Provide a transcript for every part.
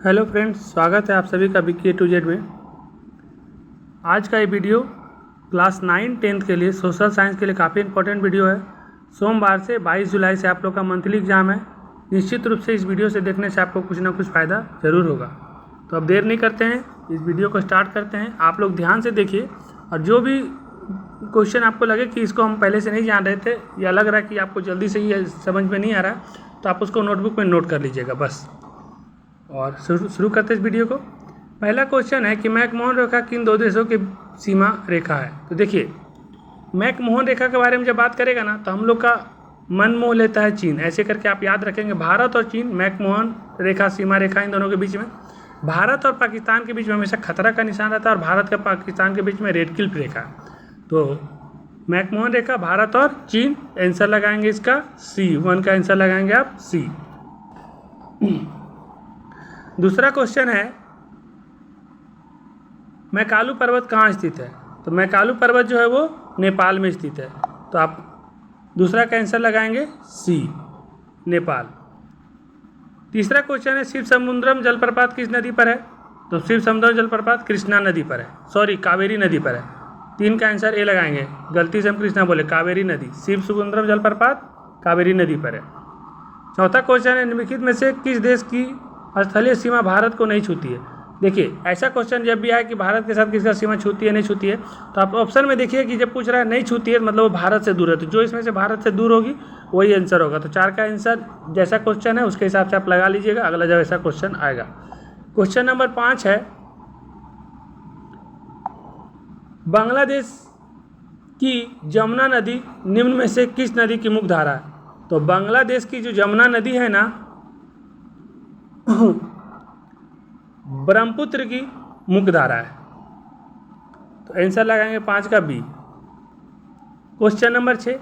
Hello friends, स्वागत है आप सभी का विकी A to Z में। आज का ये वीडियो क्लास 9 10th के लिए सोशल साइंस के लिए काफ़ी इंपॉर्टेंट वीडियो है। सोमवार से 22 जुलाई से आप लोग का मंथली एग्जाम है। निश्चित रूप से इस वीडियो से देखने से आपको कुछ ना कुछ फ़ायदा ज़रूर होगा। तो अब देर नहीं करते हैं, इस वीडियो को स्टार्ट करते हैं। आप लोग ध्यान से देखिए और जो भी क्वेश्चन आपको लगे कि इसको हम पहले से नहीं जान रहे थे या लग रहा है कि आपको जल्दी से ही समझ में नहीं आ रहा, तो आप उसको नोटबुक में नोट कर लीजिएगा बस। और शुरू करते इस वीडियो को। पहला क्वेश्चन है कि मैकमोहन रेखा किन दो देशों की सीमा रेखा है। तो देखिए, मैकमोहन रेखा के बारे में जब बात करेगा ना, तो हम लोग का मन मोह लेता है चीन। ऐसे करके आप याद रखेंगे, भारत और चीन, मैकमोहन रेखा, सीमा रेखा, इन दोनों के बीच में। भारत और पाकिस्तान के बीच में हमेशा खतरा का निशान रहता है और भारत का पाकिस्तान के बीच में रेड क्लिफ रेखा। तो मैकमोहन रेखा, भारत और चीन। आंसर लगाएंगे इसका सी, 1 का आंसर लगाएंगे आप सी। दूसरा क्वेश्चन है, मैकालू पर्वत कहाँ स्थित है। तो मैकालू पर्वत जो है वो नेपाल में स्थित है। तो आप दूसरा का आंसर लगाएंगे सी, नेपाल। तीसरा क्वेश्चन है, शिव समुद्रम जलप्रपात किस नदी पर है। तो शिव समुद्रम जलप्रपात कृष्णा नदी पर है, सॉरी कावेरी नदी पर है। 3 का आंसर ए लगाएंगे, गलती से हम कृष्णा बोले, कावेरी नदी। शिव समुद्रम जलप्रपात कावेरी नदी पर है। चौथा क्वेश्चन है, निम्नलिखित में से किस देश की स्थलीय सीमा भारत को नहीं छूती है। देखिए, ऐसा क्वेश्चन जब भी आए कि भारत के साथ किसका सीमा छूती है नहीं छूती है, तो आप ऑप्शन में देखिए कि जब पूछ रहा है नहीं छूती है मतलब वो भारत से दूर है, तो जो इसमें से भारत से दूर होगी वही आंसर होगा। तो 4 का आंसर जैसा क्वेश्चन है उसके हिसाब से आप लगा लीजिएगा, अगला जब ऐसा क्वेश्चन आएगा। क्वेश्चन नंबर 5 है, बांग्लादेश की जमुना नदी निम्न में से किस नदी की मुख्य धारा है। तो बांग्लादेश की जो जमुना नदी है ना, ब्रह्मपुत्र की मुख्य धारा है। तो आंसर लगाएंगे 5 का बी। क्वेश्चन नंबर 6,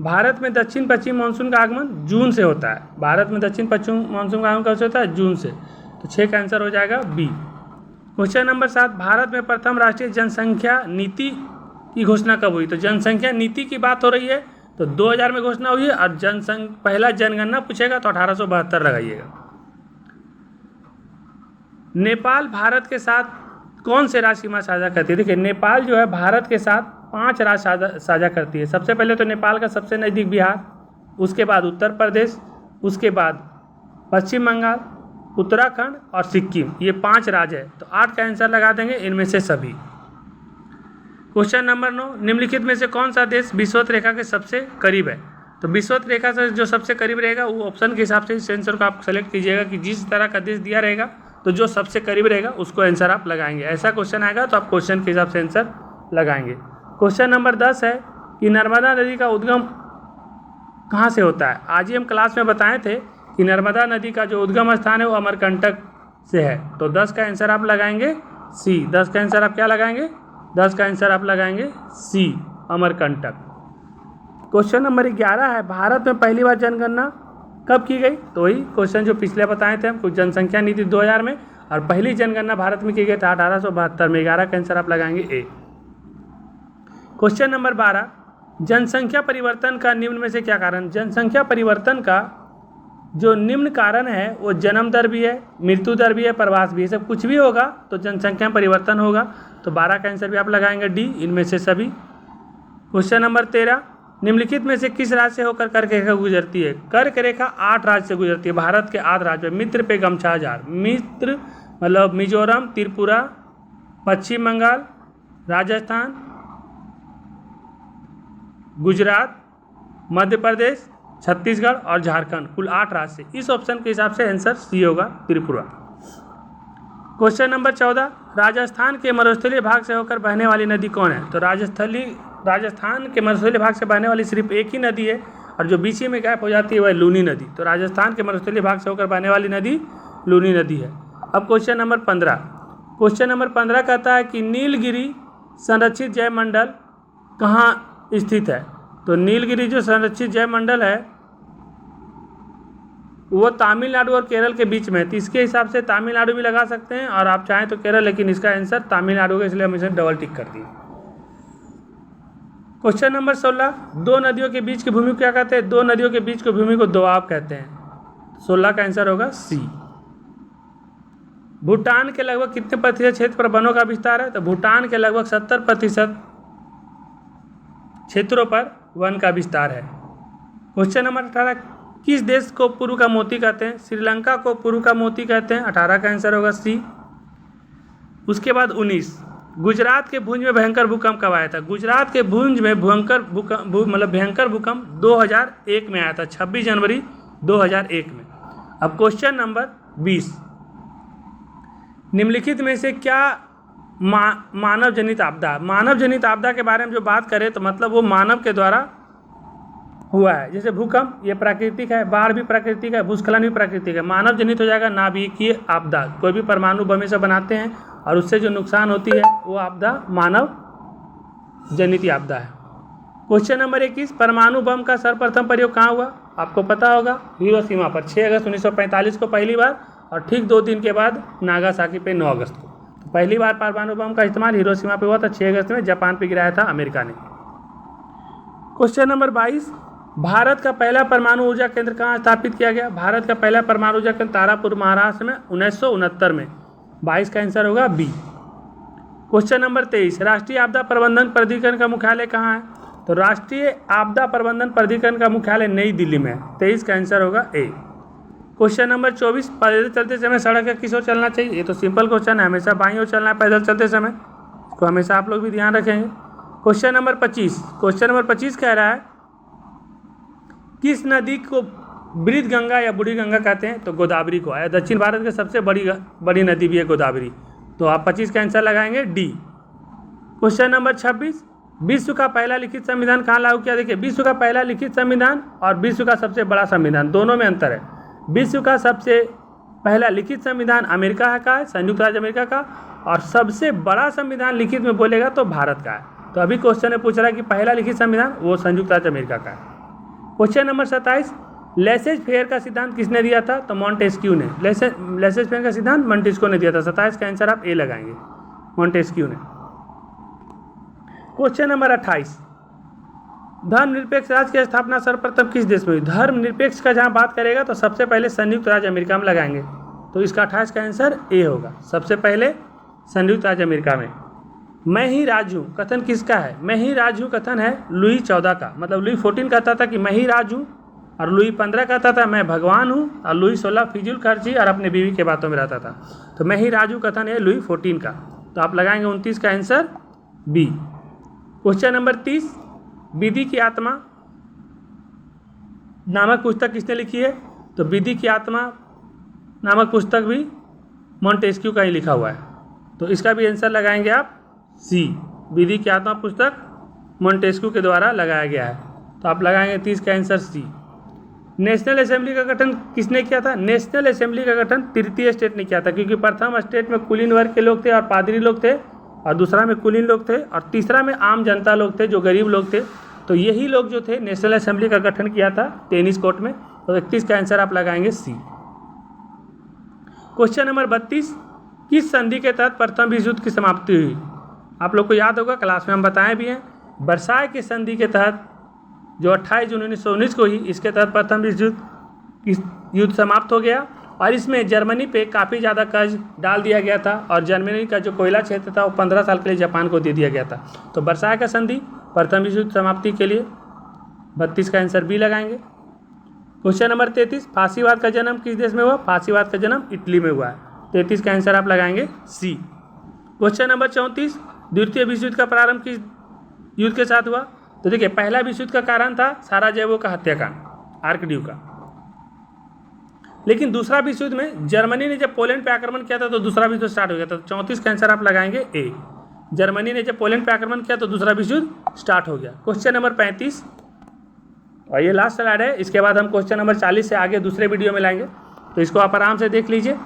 भारत में दक्षिण पश्चिम मानसून का आगमन जून से होता है। भारत में दक्षिण पश्चिम मानसून का आगमन कब से होता है, जून से। तो 6 का आंसर हो जाएगा बी। क्वेश्चन नंबर 7, भारत में प्रथम राष्ट्रीय जनसंख्या नीति की घोषणा कब हुई। तो जनसंख्या नीति की बात हो रही है, तो 2000 में घोषणा हुई है। और पहला जनगणना पूछेगा तो 1872 लगाइएगा। नेपाल भारत के साथ कौन से राज्य सीमा साझा करती है। देखिए, नेपाल जो है भारत के साथ 5 राज्य साझा करती है। सबसे पहले तो नेपाल का सबसे नज़दीक बिहार, उसके बाद उत्तर प्रदेश, उसके बाद पश्चिम बंगाल, उत्तराखंड और सिक्किम, ये 5 राज्य है। तो 8 का आंसर लगा देंगे इनमें से सभी। क्वेश्चन नंबर 9, निम्नलिखित में से कौन सा देश विषुवत रेखा के सबसे करीब है। तो विषुवत रेखा से जो सबसे करीब रहेगा वो ऑप्शन के हिसाब से इस आंसर को आप सेलेक्ट कीजिएगा कि जिस तरह का देश दिया रहेगा तो जो सबसे करीब रहेगा उसको आंसर आप लगाएंगे। ऐसा क्वेश्चन आएगा तो आप क्वेश्चन के हिसाब से आंसर लगाएंगे। क्वेश्चन नंबर 10 है कि नर्मदा नदी का उद्गम कहाँ से होता है। आज ही हम क्लास में बताए थे कि नर्मदा नदी का जो उद्गम स्थान है वो अमरकंटक से है। तो 10 का आंसर आप लगाएंगे सी। 10 का आंसर आप क्या लगाएंगे, 10 का आंसर आप लगाएंगे सी, अमरकंटक। क्वेश्चन नंबर 11 है, भारत में पहली बार जनगणना कब की गई। तो वही क्वेश्चन जो पिछले बताए थे हमको, जनसंख्या नीति 2000 में, और पहली जनगणना भारत में की गई था 1872 में। 11 का आंसर आप लगाएंगे ए। क्वेश्चन नंबर 12, जनसंख्या परिवर्तन का निम्न में से क्या कारण। जनसंख्या परिवर्तन का जो निम्न कारण है वो जन्म दर भी है, मृत्यु दर भी है, प्रवास भी है। सब कुछ भी होगा तो जनसंख्या परिवर्तन होगा। तो 12 का आंसर भी आप लगाएंगे डी, इनमें से सभी। क्वेश्चन नंबर 13, निम्नलिखित में से किस राज्य से होकर कर्क रेखा गुजरती है। कर्क रेखा 8 राज्य से गुजरती है, भारत के 8 राज्य। मित्र पे गमछा हजार, मित्र मतलब मिजोरम, त्रिपुरा, पश्चिम बंगाल, राजस्थान, गुजरात, मध्य प्रदेश, छत्तीसगढ़ और झारखंड, कुल 8 राज्य से। इस ऑप्शन के हिसाब से आंसर सी होगा, त्रिपुरा। क्वेश्चन नंबर 14, राजस्थान के मरुस्थलीय भाग से होकर बहने वाली नदी कौन है। तो राजस्थान के मरुस्थलीय भाग से बहने वाली सिर्फ एक ही नदी है, और जो बीच में गैप हो जाती है वह लूनी नदी। तो राजस्थान के मरुस्थलीय भाग से होकर बहने वाली नदी लूनी नदी है। अब क्वेश्चन नंबर 15, क्वेश्चन नंबर 15 कहता है कि नीलगिरी संरक्षित जैवमंडल कहाँ स्थित है। तो नीलगिरी जो संरक्षित जैवमंडल है वो तमिलनाडु और केरल के बीच में है। तो इसके हिसाब से तमिलनाडु भी लगा सकते हैं और आप चाहें तो केरल, लेकिन इसका आंसर तमिलनाडु का, इसलिए हम इसे डबल टिक कर दिए। क्वेश्चन नंबर 16, दो नदियों के बीच की भूमि को क्या कहते हैं। दो नदियों के बीच की भूमि को दोआब कहते हैं। 16 का आंसर होगा सी। भूटान के लगभग कितने प्रतिशत क्षेत्र पर वनों का विस्तार है? तो भूटान के लगभग 70% क्षेत्रों पर वन का विस्तार है। क्वेश्चन नंबर 18, किस देश को पूर्व का मोती कहते हैं? श्रीलंका को पूर्व का मोती कहते हैं। 18 का आंसर होगा सी। उसके बाद 19, गुजरात के भुज में भयंकर भूकंप कब आया था? गुजरात के भुज में भयंकर भूकंप 2001 में आया था, 26 जनवरी 2001 में। अब क्वेश्चन नंबर 20, निम्नलिखित में से क्या मानव जनित आपदा? मानव जनित आपदा के बारे में जो बात करें तो मतलब वो मानव के द्वारा हुआ है। जैसे भूकंप ये प्राकृतिक है, बाढ़ भी प्राकृतिक है, भूस्खलन भी प्राकृतिक है। मानव जनित हो जाएगा नाभिकीय आपदा। कोई भी परमाणु बम से बनाते हैं और उससे जो नुकसान होती है वो आपदा मानव जनित आपदा है। क्वेश्चन नंबर 21, परमाणु बम का सर्वप्रथम प्रयोग कहाँ हुआ? आपको पता होगा, हिरोशिमा पर 6 अगस्त 1945 को पहली बार, और ठीक 2 दिन के बाद नागासाकी पे 9 अगस्त को। तो पहली बार परमाणु बम का इस्तेमाल हिरोशिमा पे हुआ था 6 अगस्त में, जापान पे गिराया था अमेरिका ने। क्वेश्चन नंबर 22, भारत का पहला परमाणु ऊर्जा केंद्र कहाँ स्थापित किया गया? भारत का पहला परमाणु ऊर्जा केंद्र तारापुर महाराष्ट्र में 1969 में। 22 का आंसर होगा बी। क्वेश्चन नंबर 23, राष्ट्रीय आपदा प्रबंधन प्राधिकरण का मुख्यालय कहाँ है? तो राष्ट्रीय आपदा प्रबंधन प्राधिकरण का मुख्यालय नई दिल्ली में है। 23 का आंसर होगा ए। क्वेश्चन नंबर 24, पैदल चलते समय सड़क का किस ओर चलना चाहिए? ये तो सिंपल क्वेश्चन है, हमेशा बाईं ओर चलना है पैदल चलते समय, इसको हमेशा आप लोग भी ध्यान रखेंगे। क्वेश्चन नंबर 25 कह रहा है, किस नदी को वृद्ध गंगा या बूढ़ी गंगा कहते हैं? तो गोदावरी को। दक्षिण भारत की सबसे बड़ी नदी भी है गोदावरी। तो आप 25 का आंसर लगाएंगे डी। क्वेश्चन नंबर 26, विश्व का पहला लिखित संविधान कहाँ लागू किया? देखिए, विश्व का पहला लिखित संविधान और विश्व का सबसे बड़ा संविधान, दोनों में अंतर है। विश्व का सबसे पहला लिखित संविधान अमेरिका का है, संयुक्त राज्य अमेरिका का, और सबसे बड़ा संविधान लिखित में बोलेगा तो भारत का है। तो अभी क्वेश्चन में पूछ रहा है कि पहला लिखित संविधान वो संयुक्त राज्य अमेरिका का है। क्वेश्चन नंबर 27, लेसेज फेयर का सिद्धांत किसने दिया था? तो मॉन्टेस्क्यू ने। लेसेज फेयर का सिद्धांत मॉन्टेस्क्यू ने दिया था। 27 का आंसर आप ए लगाएंगे, मॉन्टेस्क्यू ने। क्वेश्चन नंबर 28, धर्मनिरपेक्ष राज्य की स्थापना सर्वप्रथम किस देश में हुई? धर्मनिरपेक्ष का जहां बात करेगा तो सबसे पहले संयुक्त राज्य अमेरिका में लगाएंगे। तो इसका 28 का आंसर ए होगा, सबसे पहले संयुक्त राज्य अमेरिका में। मैं ही राज हूँ कथन किसका है? मैं ही राज हूँ कथन है लुई 14 का। मतलब लुई 14 कहता था कि मैं ही राज हूँ, और लुई 15 कहता था मैं भगवान हूँ, और लुई 16 फिजूल खर्ची और अपने बीवी के बातों में रहता था। तो मैं ही राज हूँ कथन है लुई 14 का। तो आप लगाएंगे 29 का आंसर बी। क्वेश्चन नंबर 30, विधि की आत्मा नामक पुस्तक किसने लिखी है? तो विधि की आत्मा नामक पुस्तक भी मॉन्टेस्क्यू का ही लिखा हुआ है। तो इसका भी आंसर लगाएंगे आप सी। विधि की आत्मा पुस्तक मॉन्टेस्क्यू के द्वारा लगाया गया है। तो आप लगाएंगे 30 का आंसर सी। नेशनल असेंबली का गठन किसने किया था? नेशनल असेंबली का गठन तृतीय स्टेट ने किया था, क्योंकि प्रथम स्टेट में कुलीन वर्ग के लोग थे और पादरी लोग थे, और दूसरा में कुलीन लोग थे, और तीसरा में आम जनता लोग थे जो गरीब लोग थे। तो यही लोग जो थे नेशनल असेंबली का गठन किया था टेनिस कोर्ट में। तो 31 का आंसर आप लगाएंगे सी। क्वेश्चन नंबर 32, किस संधि के तहत प्रथम विश्व युद्ध की समाप्ति हुई? आप लोग को याद होगा, क्लास में हम बताए भी हैं। वर्साय की संधि के तहत जो 28 जून 1919 को हुई, इसके तहत प्रथम विश्व युद्ध समाप्त हो गया, और इसमें जर्मनी पे काफ़ी ज़्यादा कर्ज डाल दिया गया था, और जर्मनी का जो कोयला क्षेत्र था वो 15 साल के लिए जापान को दे दिया गया था। तो वर्साय का संधि प्रथम विश्व युद्ध समाप्ति के लिए 32 का आंसर बी लगाएंगे। क्वेश्चन नंबर 33, फांसीवाद का जन्म किस देश में हुआ? फांसीवाद का जन्म इटली में हुआ है। 33 का आंसर आप लगाएंगे सी। क्वेश्चन नंबर 34, द्वितीय विश्व युद्ध का प्रारंभ किस युद्ध के साथ हुआ? तो देखिए, पहला विश्व युद्ध का कारण था साराजेवो का हत्याकांड, आर्कड्यू का। लेकिन दूसरा विश्व युद्ध में जर्मनी ने जब पोलैंड पे आक्रमण किया था तो दूसरा विश्व युद्ध स्टार्ट हो गया था। 34 का आंसर आप लगाएंगे ए। जर्मनी ने जब पोलैंड पे आक्रमण किया तो दूसरा विश्व युद्ध स्टार्ट हो गया। क्वेश्चन नंबर 35, और ये लास्ट स्लाइड है, इसके बाद हम क्वेश्चन नंबर 40 से आगे दूसरे वीडियो में लाएंगे, तो इसको आप आराम से देख लीजिए।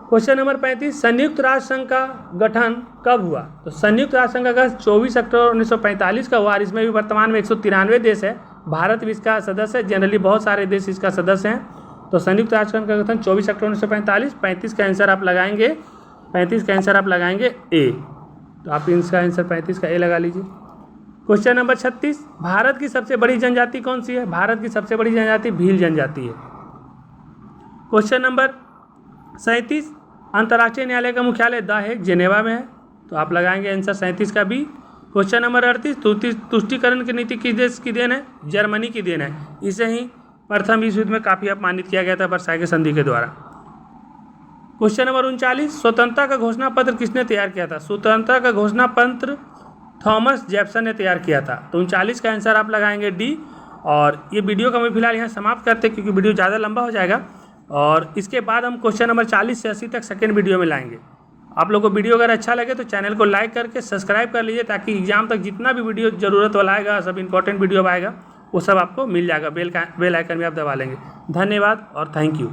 क्वेश्चन नंबर 35, संयुक्त राष्ट्र संघ का गठन कब हुआ? तो संयुक्त राष्ट्र संघ का गठन 24 अक्टूबर 1945 का हुआ, और इसमें भी वर्तमान में 193 देश है। भारत भी इसका सदस्य है, जनरली बहुत सारे देश इसका सदस्य हैं। तो संयुक्त राष्ट्र संघ का गठन 24 अक्टूबर 1945। 35 का आंसर आप लगाएंगे, 35 का आंसर आप लगाएंगे ए। तो आप इसका आंसर 35 का ए लगा लीजिए। क्वेश्चन नंबर 36, भारत की सबसे बड़ी जनजाति कौन सी है? भारत की सबसे बड़ी जनजाति भील जनजाति है। क्वेश्चन नंबर 37, अंतर्राष्ट्रीय न्यायालय का मुख्यालय द हेग जेनेवा में है, तो आप लगाएंगे आंसर 37 का बी। क्वेश्चन नंबर 38, तुष्टिकरण की नीति किस देश की देन है? जर्मनी की देन है। इसे ही प्रथम विश्व युद्ध में काफ़ी अपमानित किया गया था वर्साई संधि के द्वारा। क्वेश्चन नंबर 39, स्वतंत्रता का घोषणा पत्र किसने तैयार किया था? स्वतंत्रता का घोषणा पत्र थॉमस जेफरसन ने तैयार किया था, तो 39 का आंसर आप लगाएंगे डी। और ये वीडियो का मैं फिलहाल यहाँ समाप्त करते क्योंकि वीडियो ज़्यादा लंबा हो जाएगा, और इसके बाद हम क्वेश्चन नंबर 40 से 80 तक सेकेंड वीडियो में लाएंगे। आप लोगों को वीडियो अगर अच्छा लगे तो चैनल को लाइक करके सब्सक्राइब कर लीजिए, ताकि एग्जाम तक जितना भी वीडियो ज़रूरत वाला आएगा, सब इंपॉर्टेंट वीडियो आएगा, वो सब आपको मिल जाएगा। बेल आइकन भी आप दबा लेंगे। धन्यवाद और थैंक यू।